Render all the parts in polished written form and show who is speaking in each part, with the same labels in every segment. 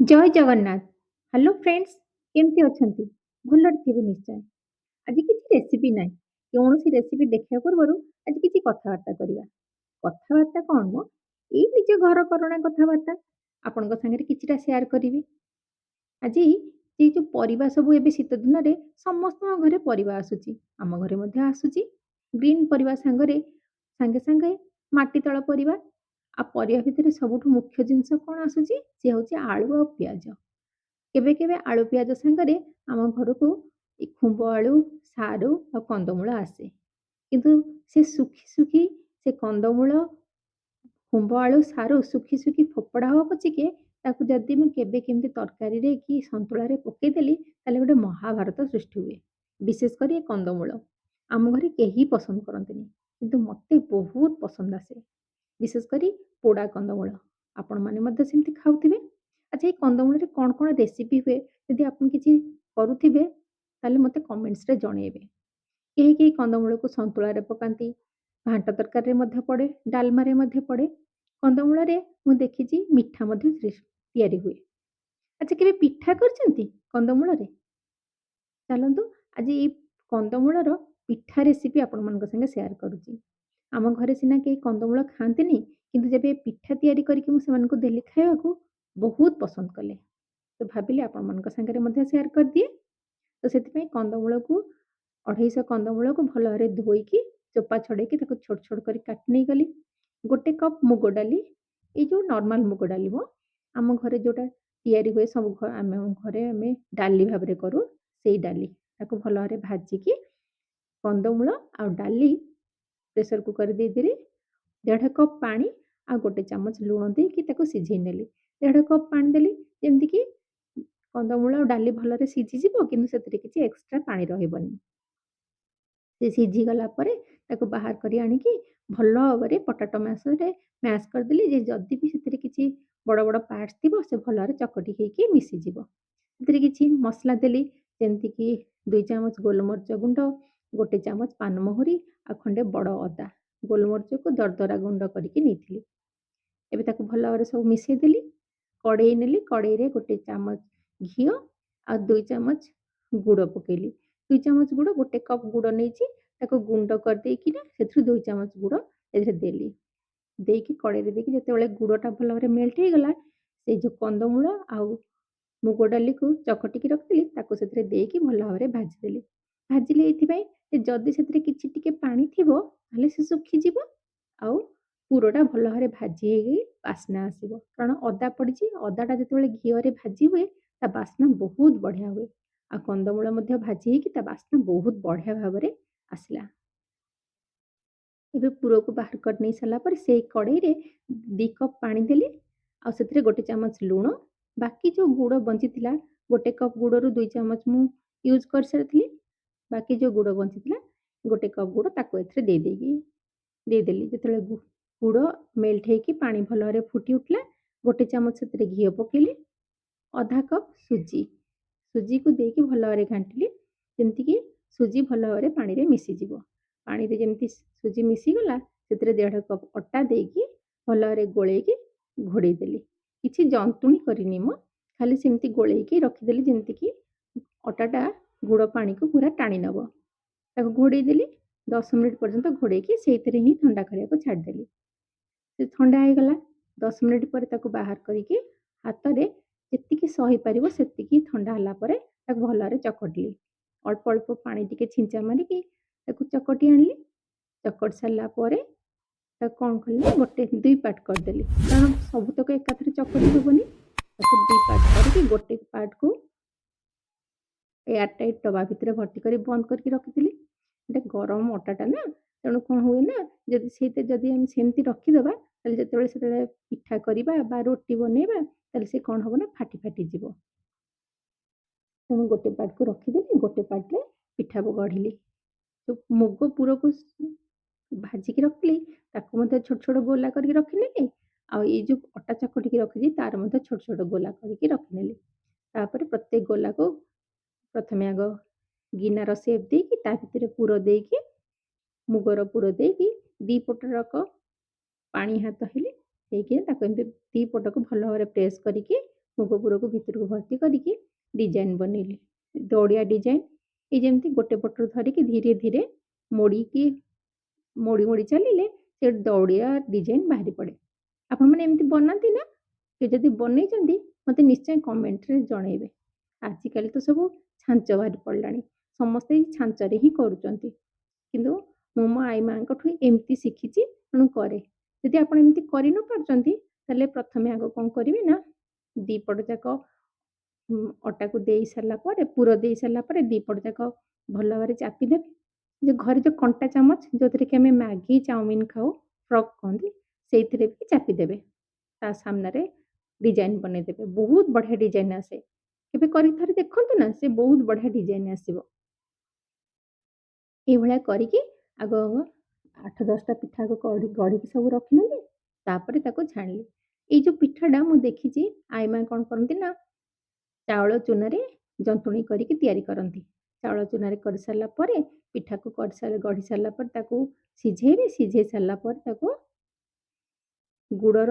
Speaker 1: ଜୟ Jagannath. Hello friends, କେମିତି ଅଛନ୍ତି? ଭଲରେ ଥିବେ ନିଶ୍ଚୟ। ଆଜି କିଛି ରେସିପି ନାହିଁ। କୌଣସି ରେସିପି ଦେଖିବା ପୂର୍ବରୁ ଆଜି କିଛି କଥାବାର୍ତ୍ତା କରିବା। କଥାବାର୍ତ୍ତା କଣ ମ? ଏଇ ନିଜ ଘର କରଣା କଥାବାର୍ତ୍ତା। ଆପଣଙ୍କ ସାଙ୍ଗରେ କିଛିଟା ସେୟାର କରିବି। ଆଜି ଏଇ ଯୋଉ ପରିବା ସବୁ ଏବେ ଶୀତ ଦିନରେ ସମସ୍ତଙ୍କ ଘରେ ପରିବା ଆସୁଛି। ଆମ ଘରେ ମଧ୍ୟ ଆସୁଛି। ଗ୍ରୀନ୍ ପରିବା ସାଙ୍ଗେ ସାଙ୍ଗେ ମାଟି ତଳ ପରିବା। ଆଉ ପରିବା ଭିତରେ ସବୁଠୁ ମୁଖ୍ୟ ଜିନିଷ କଣ ଆସୁଛି? ସେ ହଉଛି ଆଳୁ ଆଉ ପିଆଜ। କେବେ କେବେ ଆଳୁ ପିଆଜ ସାଙ୍ଗରେ ଆମ ଘରକୁ ଏ ଖୁମ୍ବ ଆଳୁ, ସାରୁ ଆଉ କନ୍ଦମୂଳ ଆସେ। କିନ୍ତୁ ସେ ଶୁଖି ସେ କନ୍ଦମୂଳ, ଖୁମ୍ବ ଆଳୁ, ସାରୁ ଶୁଖି ଫୋପଡ଼ା ହବ ପଛିକେ ତାକୁ ଯଦି ମୁଁ କେବେ କେମିତି ତରକାରୀରେ କି ସନ୍ତୁଳାରେ ପକେଇଦେଲି ତାହେଲେ ଗୋଟେ ମହାଭାରତ ସୃଷ୍ଟି ହୁଏ। ବିଶେଷ କରି ଏ କନ୍ଦମୂଳ। ଆମ ଘରେ କେହି ପସନ୍ଦ କରନ୍ତିନି। କିନ୍ତୁ ମୋତେ ବହୁତ ପସନ୍ଦ ଆସେ। ବିଶେଷ କରି ପୋଡ଼ା କନ୍ଦମୂଳ। ଆପଣମାନେ ମଧ୍ୟ ସେମିତି ଖାଉଥିବେ। ଆଚ୍ଛା, ଏଇ କନ୍ଦମୂଳରେ କଣ ରେସିପି ହୁଏ? ଯଦି ଆପଣ କିଛି କରୁଥିବେ ତାହେଲେ ମୋତେ କମେଣ୍ଟସରେ ଜଣେଇବେ। କେହି କନ୍ଦମୂଳକୁ ସନ୍ତୁଳାରେ ପକାନ୍ତି, ଘାଣ୍ଟ ତରକାରୀରେ ମଧ୍ୟ ପଡ଼େ, ଡାଲମାରେ ମଧ୍ୟ ପଡ଼େ। କନ୍ଦମୂଳରେ ମୁଁ ଦେଖିଛି ମିଠା ମଧ୍ୟ ତିଆରି ହୁଏ। ଆଚ୍ଛା, କେବେ ପିଠା କରିଛନ୍ତି କନ୍ଦମୂଳରେ? ଚାଲନ୍ତୁ ଆଜି ଏଇ କନ୍ଦମୂଳର ପିଠା ରେସିପି ଆପଣମାନଙ୍କ ସାଙ୍ଗେ ସେୟାର କରୁଛି। ଆମ ଘରେ ସିନା କେହି କନ୍ଦମୂଳ ଖାଆନ୍ତିନି, କିନ୍ତୁ ଯେବେ ପିଠା ତିଆରି କରିକି ମୁଁ ସେମାନଙ୍କୁ ଦେଲି ଖାଇବାକୁ, ବହୁତ ପସନ୍ଦ କଲେ। ତ ଭାବିଲି ଆପଣମାନଙ୍କ ସାଙ୍ଗରେ ମଧ୍ୟ ସେୟାର କରିଦିଏ। ତ ସେଥିପାଇଁ କନ୍ଦମୂଳକୁ 250 କନ୍ଦମୂଳକୁ ଭଲ ଭାବରେ ଧୋଇକି ଚୋପା ଛଡ଼େଇକି ତାକୁ ଛୋଟ ଛୋଟ କରି କାଟି ନେଇଗଲି। 1 କପ୍ ମୁଗ ଡାଲି, ଏଇ ଯୋଉ ନର୍ମାଲ ମୁଗ ଡାଲି ମ, ଆମ ଘରେ ଯୋଉଟା ତିଆରି ହୁଏ ସବୁ ଆମେ ଡାଲି ଭାବରେ କରୁ, ସେଇ ଡାଲି। ତାକୁ ଭଲ ଭାବରେ ଭାଜିକି କନ୍ଦମୂଳ ଆଉ ଡାଲି ପ୍ରେସର କୁକରରେ ଦେଇଦେଲି। 1.5 କପ୍ ପାଣି ଆଉ 1 ଚାମଚ ଲୁଣ ଦେଇକି ତାକୁ ସିଝେଇ ନେଲି। 1.5 କପ୍ ପାଣି ଦେଲି ଯେମିତିକି କନ୍ଦମୂଳ ଆଉ ଡାଲି ଭଲରେ ସିଝିଯିବ, କିନ୍ତୁ ସେଥିରେ କିଛି ଏକ୍ସଟ୍ରା ପାଣି ରହିବନି। ସେ ସିଝିଗଲା ପରେ ତାକୁ ବାହାର କରି ଆଣିକି ଭଲ ଭାବରେ ପଟାଟୋ ମ୍ୟାଶ୍ କରିଦେଲି, ଯେ ଯଦି ବି ସେଥିରେ କିଛି ବଡ଼ ବଡ଼ ପାର୍ଟସ୍ ଥିବ ସେ ଭଲ ଭାବରେ ଚକଟି ହେଇକି ମିଶିଯିବ। ସେଥିରେ କିଛି ମସଲା ଦେଲି, ଯେମିତିକି 2 ଚାମଚ ଗୋଲମରିଚ ଗୁଣ୍ଡ, 1 ଚାମଚ ପାନମହୁରି ଆଉ ଖଣ୍ଡେ ବଡ଼ ଅଦା। ଗୋଲମରିଚକୁ ଦରଦରା ଗୁଣ୍ଡ କରିକି ନେଇଥିଲି। ଏବେ ତାକୁ ଭଲ ଭାବରେ ସବୁ ମିଶେଇ ଦେଲି। କଡ଼େଇ ନେଲି, କଡ଼େଇରେ 1 ଚାମଚ ଘିଅ ଆଉ 2 ଚାମଚ ଗୁଡ଼ ପକେଇଲି। 2 ଚାମଚ ଗୁଡ଼, 1 କପ୍ ଗୁଡ଼ ନେଇଛି, ତାକୁ ଗୁଣ୍ଡ କରିଦେଇକିନା ସେଥିରୁ 2 ଚାମଚ ଗୁଡ଼ ଏଥିରେ ଦେଲି। ଦେଇକି କଡ଼େଇରେ ଦେଇକି ଯେତେବେଳେ ଗୁଡ଼ଟା ଭଲ ଭାବରେ ମେଲ୍ଟ ହେଇଗଲା, ସେଇ ଯୋଉ କନ୍ଦମୂଳ ଆଉ ମୁଗ ଡାଲିକୁ ଚକଟିକି ରଖିଥିଲି ତାକୁ ସେଥିରେ ଦେଇକି ଭଲ ଭାବରେ ଭାଜିଦେଲି। ଭାଜିଲି ଏଇଥିପାଇଁ ଯେ ଯଦି ସେଥିରେ କିଛି ଟିକେ ପାଣି ଥିବ ତାହେଲେ ସେ ଶୁଖିଯିବ, ଆଉ ପୁରଟା ଭଲ ଭାବରେ ଭାଜି ହେଇକି ବାସ୍ନା ଆସିବ। କାରଣ ଅଦା ପଡ଼ିଛି, ଅଦାଟା ଯେତେବେଳେ ଘିଅରେ ଭାଜି ହୁଏ ତା ବାସ୍ନା ବହୁତ ବଢ଼ିଆ ହୁଏ। ଆଉ କନ୍ଦମୂଳ ମଧ୍ୟ ଭାଜି ହେଇକି ତା ବାସ୍ନା ବହୁତ ବଢ଼ିଆ ଭାବରେ ଆସିଲା। ଏବେ ପୁରକୁ ବାହାର କରି ନେଇ ସାରିଲା ପରେ ସେଇ କଡ଼େଇରେ 2 କପ୍ ପାଣି ଦେଲି, ଆଉ ସେଥିରେ 1 ଚାମଚ ଲୁଣ, ବାକି ଯୋଉ ଗୁଡ଼ ବଞ୍ଚିଥିଲା 1 କପ୍ ଗୁଡ଼ରୁ 2 ଚାମଚ ମୁଁ ୟୁଜ୍ କରିସାରିଥିଲି। ବାକି ଯୋଉ ଗୁଡ଼ ବଞ୍ଚିଥିଲା 1 କପ୍ ଗୁଡ଼ ତାକୁ ଏଥିରେ ଦେଇଦେଲି। ଯେତେବେଳେ ଗୁଡ଼ ମେଲ୍ଟ ହେଇକି ପାଣି ଭଲ ଭାବରେ ଫୁଟି ଉଠିଲା, 1 ଚାମଚ ସେଥିରେ ଘିଅ ପକେଇଲି, ଅଧା କପ୍ ସୁଜି। ସୁଜିକୁ ଦେଇକି ଭଲ ଭାବରେ ଘାଣ୍ଟିଲି, ଯେମିତିକି ସୁଜି ଭଲ ଭାବରେ ପାଣିରେ ମିଶିଯିବ। ପାଣିରେ ଯେମିତି ସୁଜି ମିଶିଗଲା, ସେଥିରେ 1.5 କପ୍ ଅଟା ଦେଇକି ଭଲ ଭାବରେ ଗୋଳେଇକି ଘୋଡ଼େଇ ଦେଲି। କିଛି ଜନ୍ତୁଣି କରିନି ମ, ଖାଲି ସେମିତି ଗୋଳେଇକି ରଖିଦେଲି ଯେମିତିକି ଅଟାଟା ଗୁଡ଼ ପାଣିକୁ ପୁରା ଟାଣି ନବ। ତାକୁ ଘୋଡ଼େଇ ଦେଲି। 10 ମିନିଟ୍ ପର୍ଯ୍ୟନ୍ତ ଘୋଡ଼େଇକି ସେଇଥିରେ ହିଁ ଥଣ୍ଡା କରିବାକୁ ଛାଡ଼ିଦେଲି। ସେ ଥଣ୍ଡା ହେଇଗଲା। 10 ମିନିଟ୍ ପରେ ତାକୁ ବାହାର କରିକି ହାତରେ ଯେତିକି ସହିପାରିବ ସେତିକି ଥଣ୍ଡା ହେଲା ପରେ ତାକୁ ଭଲ ଭାବରେ ଚକଟିଲି। ଅଳ୍ପ ଅଳ୍ପ ପାଣି ଟିକେ ଛିଞ୍ଚା ମାରିକି ତାକୁ ଚକଟି ଆଣିଲି। ଚକଟି ସାରିଲା ପରେ ତାକୁ କଣ କଲି ନା 2 ପାର୍ଟ କରିଦେଲି। କାରଣ ସବୁତକ ଏକାଥରେ ଚକଟି ହବନି। ତାକୁ 2 ପାର୍ଟ କରିକି ଗୋଟେ ପାର୍ଟକୁ ଏୟାର ଟାଇଟ୍ ଡବା ଭିତରେ ଭର୍ତ୍ତି କରି ବନ୍ଦ କରିକି ରଖିଥିଲି। ଏଟା ଗରମ ଅଟାଟା ନା, ତେଣୁ କଣ ହୁଏ ନା, ଯଦି ଆମେ ସେମିତି ରଖିଦବା ତାହେଲେ ସେତେବେଳେ ପିଠା କରିବା ବା ରୁଟି ବନେଇବା ତାହେଲେ ସେ କଣ ହବ ନା ଫାଟି ଯିବ। ତେଣୁ ଗୋଟେ ପାର୍ଟକୁ ରଖିଦେଲି, ଗୋଟେ ପାର୍ଟରେ ପିଠା ଗଢ଼ିଲି। ଯୋଉ ମୁଗ ପୁରକୁ ଭାଜିକି ରଖିଲି ତାକୁ ମଧ୍ୟ ଛୋଟ ଛୋଟ ଗୋଲା କରିକି ରଖିନେଲି, ଆଉ ଏଇ ଯୋଉ ଅଟା ଚକଟିକି ରଖିଛି ତାର ମଧ୍ୟ ଛୋଟ ଛୋଟ ଗୋଲା କରିକି ରଖିନେଲି। ତାପରେ ପ୍ରତ୍ୟେକ ଗୋଲାକୁ ପ୍ରଥମେ ଆଗ ଗିନାର ସେପ୍ ଦେଇକି ତା ଭିତରେ ପୁର ଦେଇକି, ମୁଗର ପୁର ଦେଇକି 2 ପଟ ଯାକ ପାଣି ହାତ ହେଇକି ତାକୁ ଏମିତି 2 ପଟକୁ ଭଲ ଭାବରେ ପ୍ରେସ୍ କରିକି ମୁଗ ପୁରକୁ ଭିତରକୁ ଭର୍ତ୍ତି କରିକି ଡିଜାଇନ୍ ବନେଇଲି। ଦଉଡ଼ିଆ ଡିଜାଇନ୍ ଏଇ ଯେମିତି ଗୋଟେ ପଟରୁ ଧରିକି ଧୀରେ ଧୀରେ ମୋଡ଼ିକି ମୋଡ଼ି ଚାଲିଲେ ସେ ଦଉଡ଼ିଆ ଡିଜାଇନ୍ ବାହାରି ପଡ଼େ। ଆପଣମାନେ ଏମିତି ବନାନ୍ତି ନା? କେହି ଯଦି ବନେଇଛନ୍ତି ମୋତେ ନିଶ୍ଚୟ କମେଣ୍ଟରେ ଜଣେଇବେ। ଆଜିକାଲି ତ ସବୁ ଛାଞ୍ଚ ବାହାରି ପଡ଼ିଲାଣି। ସମସ୍ତେ ଏଇ ଛାଞ୍ଚରେ ହିଁ କରୁଛନ୍ତି। କିନ୍ତୁ ମୁଁ ମୋ ଆଈ ମାଆଙ୍କଠୁ ଏମିତି ଶିଖିଛି, ତେଣୁ କରେ। ଯଦି ଆପଣ ଏମିତି କରି ନ ପାରୁଛନ୍ତି, ତାହେଲେ ପ୍ରଥମେ ଆଗ କଣ କରିବେ ନା, ଦି ପଟ ଯାକ ଅଟାକୁ ଦେଇ ସାରିଲା ପରେ, ପୁର ଦେଇ ସାରିଲା ପରେ ଦି ପଟ ଯାକ ଭଲ ଭାବରେ ଚାପିଦେବେ। ଯେ ଘରେ ଯୋଉ କଣ୍ଟା ଚାମଚ ଯୋଉଥିରେ କି ଆମେ ମ୍ୟାଗି, ଚାଉମିନ ଖାଉ, ଫ୍ରକ୍ କହନ୍ତି, ସେଇଥିରେ ବି ଚାପିଦେବେ। ତା ସାମ୍ନାରେ ଡିଜାଇନ୍ ବନେଇଦେବେ। ବହୁତ ବଢ଼ିଆ ଡିଜାଇନ୍ ଆସେ। କେବେ କରିକି ଥରେ ଦେଖନ୍ତୁ ନା, ସେ ବହୁତ ବଢ଼ିଆ ଡିଜାଇନ୍ ଆସିବ। ଏଇଭଳିଆ କରିକି ଆଗ 8-10ଟା ପିଠା ଆଗ ଗଢ଼ିକି ସବୁ ରଖିନେଲି। ତାପରେ ତାକୁ ଛାଣିଲି। ଏଇ ଯୋଉ ପିଠାଟା ମୁଁ ଦେଖିଛି ଆଈମା କଣ କରନ୍ତି ନା, ଚାଉଳ ଚୂନାରେ ଜନ୍ତୁଣି କରିକି ତିଆରି କରନ୍ତି। ଚାଉଳ ଚୂନାରେ କରିସାରିଲା ପରେ ପିଠାକୁ ଗଢ଼ି ସାରିଲା ପରେ ତାକୁ ସିଝେଇବେ। ସିଝେଇ ସାରିଲା ପରେ ତାକୁ ଗୁଡ଼ର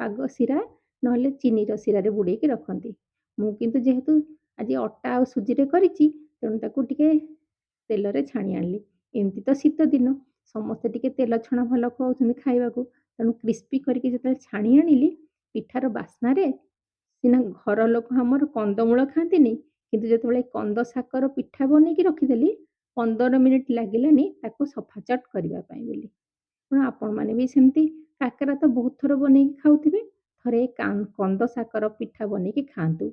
Speaker 1: ପାଗ ଶିରା ନହେଲେ ଚିନିର ଶିରାରେ ବୁଡ଼େଇକି ରଖନ୍ତି। ମୁଁ କିନ୍ତୁ ଯେହେତୁ ଆଜି ଅଟା ଆଉ ସୁଜିରେ କରିଛି, ତେଣୁ ତାକୁ ଟିକେ ତେଲରେ ଛାଣି ଆଣିଲି। ଏମିତି ତ ଶୀତ ଦିନ, ସମସ୍ତେ ଟିକେ ତେଲ ଛଣା ଭଲ ପାଉଛନ୍ତି ଖାଇବାକୁ। ତେଣୁ କ୍ରିସ୍ପି କରିକି ଯେତେବେଳେ ଛାଣି ଆଣିଲି, ପିଠାର ବାସ୍ନାରେ ସିନା ଘର ଲୋକ ଆମର କନ୍ଦମୂଳ ଖାଆନ୍ତିନି, କିନ୍ତୁ ଯେତେବେଳେ କନ୍ଦ ଶାକର ପିଠା ବନେଇକି ରଖିଦେଲି, 15 ମିନିଟ୍ ଲାଗିଲାନି ତାକୁ ସଫାଚଟ କରିବା ପାଇଁ ବୋଲି। ତେଣୁ ଆପଣମାନେ ବି ସେମିତି କାକେରା ତ ବହୁତ ଥର ବନେଇକି ଖାଉଥିବେ। ଥରେ କନ୍ଦ ଶାକର ପିଠା ବନେଇକି ଖାଆନ୍ତୁ।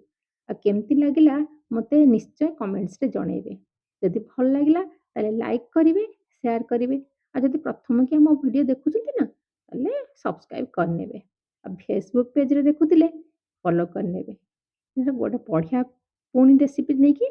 Speaker 1: ଆଉ କେମିତି ଲାଗିଲା ମୋତେ ନିଶ୍ଚୟ କମେଣ୍ଟସରେ ଜଣେଇବେ। ଯଦି ଭଲ ଲାଗିଲା ତାହେଲେ ଲାଇକ୍ କରିବେ, ସେୟାର କରିବେ। ଆଉ ଯଦି ପ୍ରଥମ କି ଆମ ଭିଡ଼ିଓ ଦେଖୁଛନ୍ତି ନା, ତାହେଲେ ସବସ୍କ୍ରାଇବ୍ କରିନେବେ। ଆଉ ଫେସବୁକ୍ ପେଜରେ ଦେଖୁଥିଲେ ଫଲୋ କରିନେବେ। ଗୋଟେ ବଢ଼ିଆ ପୁଣି ରେସିପି ନେଇକି